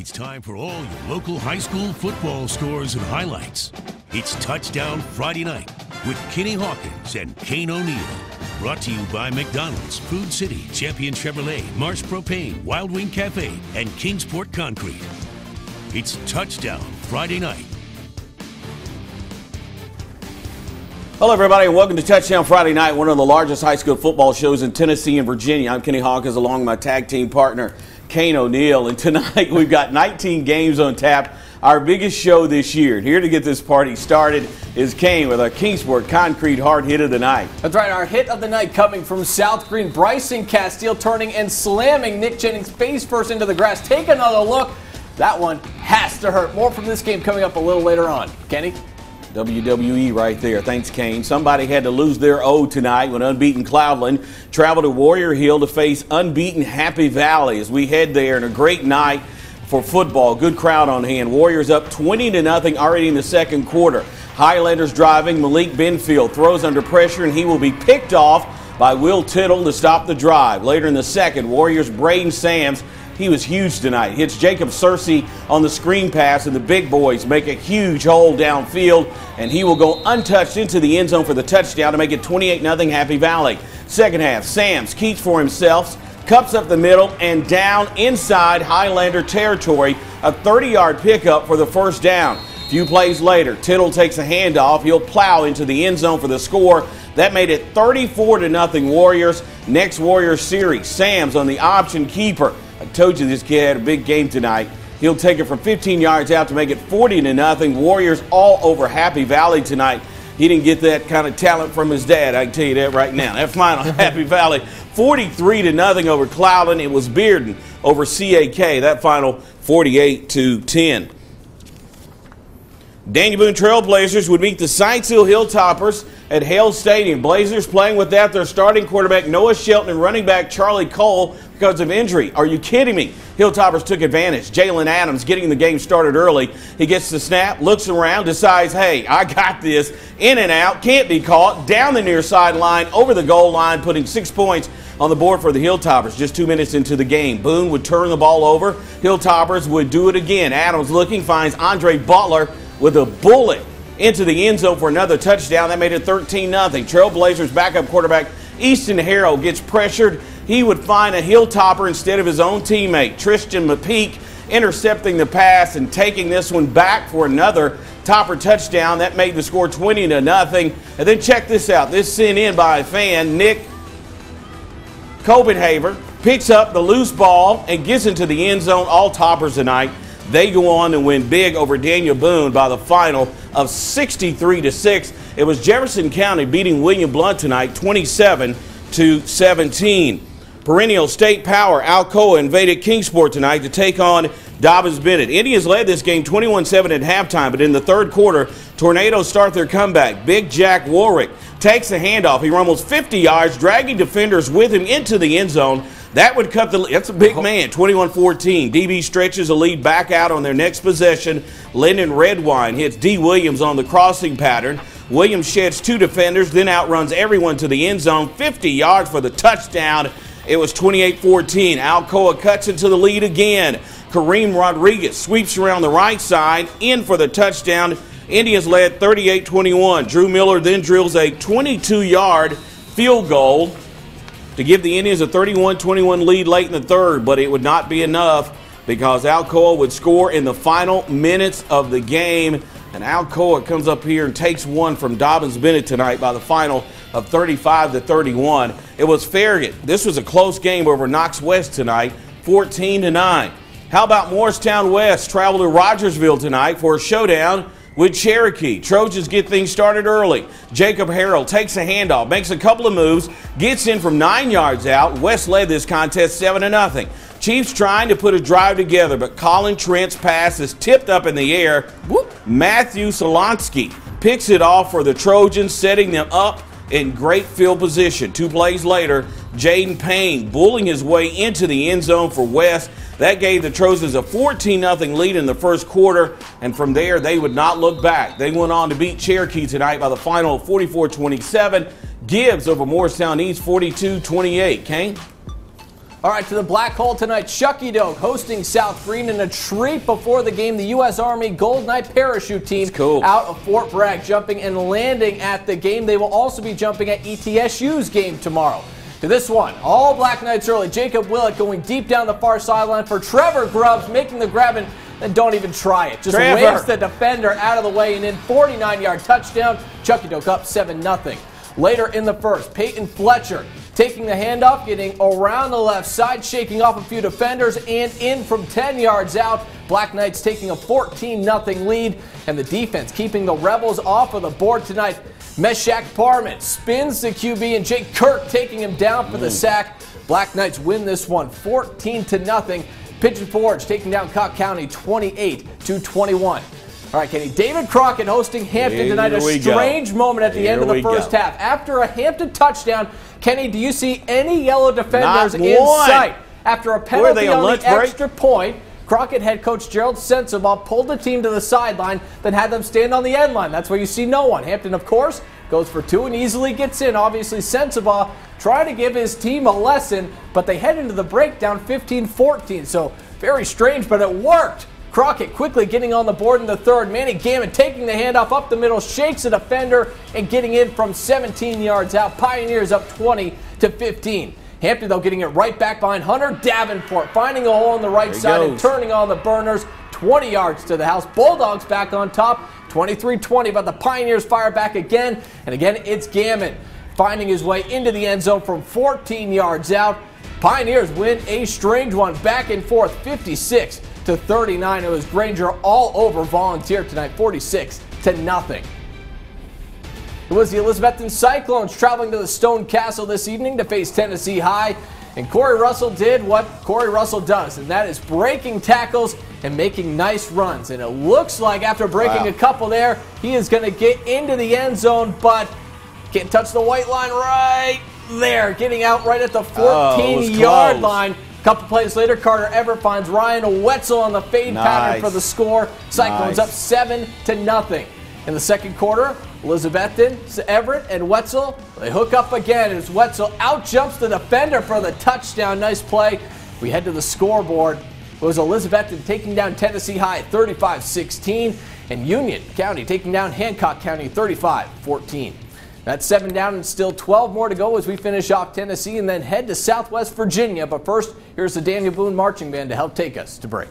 It's time for all your local high school football scores and highlights. It's Touchdown Friday Night with Kenny Hawkins and Kane O'Neill. Brought to you by McDonald's, Food City, Champion Chevrolet, Marsh Propane, Wild Wing Cafe, and Kingsport Concrete. It's Touchdown Friday Night. Hello, everybody, and welcome to Touchdown Friday Night, one of the largest high school football shows in Tennessee and Virginia. I'm Kenny Hawkins, along with my tag team partner, Kane O'Neill, and tonight we've got 19 games on tap, our biggest show this year. And here to get this party started is Kane with our Kingsport Concrete hard hit of the night. That's right, our hit of the night coming from South Green. Bryson Castile turning and slamming Nick Jennings face first into the grass. Take another look. That one has to hurt. More from this game coming up a little later on. Kenny? WWE right there. Thanks, Kane. Somebody had to lose their O tonight when unbeaten Cloudland traveled to Warrior Hill to face unbeaten Happy Valley as we head there, and a great night for football. Good crowd on hand. Warriors up 20-0 already in the second quarter. Highlanders driving. Malik Benfield throws under pressure, and he will be picked off by Will Tittle to stop the drive. Later in the second, Warriors' Braden Sams, he was huge tonight, hits Jacob Searcy on the screen pass, and the big boys make a huge hole downfield, and he will go untouched into the end zone for the touchdown to make it 28-0 Happy Valley. Second half, Sams keeps for himself, cups up the middle and down inside Highlander territory, a 30-yard pickup for the first down. A few plays later, Tittle takes a handoff. He'll plow into the end zone for the score. That made it 34-0 Warriors. Next Warriors series, Sams on the option keeper. I told you this kid had a big game tonight. He'll take it from 15 yards out to make it 40-0. Warriors all over Happy Valley tonight. He didn't get that kind of talent from his dad, I can tell you that right now. That final, Happy Valley, 43-0 over Cloudland. It was Bearden over CAK. That final, 48-10. Daniel Boone Trailblazers would meet the Sykesville Hilltoppers at Hale Stadium. Blazers playing without their starting quarterback Noah Shelton and running back Charlie Cole because of injury. Are you kidding me? Hilltoppers took advantage. Jalen Adams getting the game started early. He gets the snap, looks around, decides, hey, I got this. In and out, can't be caught. Down the near sideline, over the goal line, putting 6 points on the board for the Hilltoppers just 2 minutes into the game. Boone would turn the ball over. Hilltoppers would do it again. Adams looking, finds Andre Butler with a bullet into the end zone for another touchdown. That made it 13-0. Trailblazers backup quarterback Easton Harrell gets pressured. He would find a Hilltopper instead of his own teammate, Tristan McPeak, intercepting the pass and taking this one back for another Topper touchdown. That made the score 20-0. And then check this out. This sent in by a fan, Nick Copenhaver, picks up the loose ball and gets into the end zone. All Toppers tonight. They go on and win big over Daniel Boone by the final of 63-6. It was Jefferson County beating William Blount tonight, 27-17. Perennial state power Alcoa invaded Kingsport tonight to take on Dobbins Bennett. Indians led this game 21-7 at halftime, but in the third quarter, Tornadoes start their comeback. Big Jack Warwick takes the handoff. He rumbles 50 yards, dragging defenders with him into the end zone. That would cut the lead. That's a big man, 21-14. DB stretches a lead back out on their next possession. Lyndon Redwine hits D. Williams on the crossing pattern. Williams sheds 2 defenders, then outruns everyone to the end zone. 50 yards for the touchdown. It was 28-14. Alcoa cuts into the lead again. Kareem Rodriguez sweeps around the right side, in for the touchdown. Indians led 38-21. Drew Miller then drills a 22-yard field goal to give the Indians a 31-21 lead late in the third, but it would not be enough because Alcoa would score in the final minutes of the game. And Alcoa comes up here and takes one from Dobbins Bennett tonight by the final of 35-31. It was Farragut. This was a close game over Knox West tonight, 14-9. How about Morristown West travel to Rogersville tonight for a showdown with Cherokee? Trojans get things started early. Jacob Harrell takes a handoff, makes a couple of moves, gets in from 9 yards out. West led this contest 7-0. Chiefs trying to put a drive together, but Colin Trent's pass is tipped up in the air. Whoop. Matthew Solonsky picks it off for the Trojans, setting them up in great field position. 2 plays later, Jaden Payne bullying his way into the end zone for West. That gave the Trojans a 14-0 lead in the first quarter, and from there they would not look back. They went on to beat Cherokee tonight by the final of 44-27. Gibbs over Morristown East 42-28. Kane? All right, to the black hole tonight. Chucky Doak hosting South Green in a treat before the game. The U.S. Army Gold Knight parachute team out of Fort Bragg, jumping and landing at the game. They will also be jumping at ETSU's game tomorrow. To this one, all Black Knights early. Jacob Willett going deep down the far sideline for Trevor Grubbs, making the grab and don't even try it. Just waves the defender out of the way and in 49-yard touchdown. Chucky Doak up 7-0. Later in the first, Peyton Fletcher taking the handoff, getting around the left side, shaking off a few defenders, and in from 10 yards out. Black Knights taking a 14-0 lead, and the defense keeping the Rebels off of the board tonight. Meshach Parman spins the QB, and Jake Kirk taking him down for the sack. Black Knights win this one 14-0. Pigeon Forge taking down Cook County 28-21. All right, Kenny. David Crockett hosting Hampton tonight. A strange moment at the end of the first half. After a Hampton touchdown, Kenny, do you see any yellow defenders in sight? After a penalty on the extra point, Crockett head coach Gerald Sensabaugh pulled the team to the sideline, then had them stand on the end line. That's where you see no one. Hampton, of course, goes for 2 and easily gets in. Obviously, Sensabaugh trying to give his team a lesson, but they head into the break down 15-14. So very strange, but it worked. Crockett quickly getting on the board in the third. Manny Gammon taking the handoff up the middle, shakes a defender, and getting in from 17 yards out. Pioneers up 20-15. Hampton, though, getting it right back behind Hunter Davenport, finding a hole on the right side and turning on the burners. 20 yards to the house. Bulldogs back on top, 23-20, but the Pioneers fire back again. And again, it's Gammon finding his way into the end zone from 14 yards out. Pioneers win a strange one, back and forth, 56-39. It was Granger all over Volunteer tonight, 46-0. It was the Elizabethton Cyclones traveling to the Stone Castle this evening to face Tennessee High. And Corey Russell did what Corey Russell does, and that is breaking tackles and making nice runs. And it looks like after breaking a couple there, he is going to get into the end zone, but can't touch the white line right there. Getting out right at the 14-yard line. A couple plays later, Carter Everett finds Ryan Wetzel on the fade pattern for the score. Cyclones up 7-0. In the second quarter, Elizabethton, Everett, and Wetzel, they hook up again as Wetzel out-jumps the defender for the touchdown. Nice play. We head to the scoreboard. It was Elizabethton taking down Tennessee High 35-16, and Union County taking down Hancock County 35-14. That's 7 down and still 12 more to go as we finish off Tennessee and then head to Southwest Virginia. But first, here's the Daniel Boone Marching Band to help take us to break.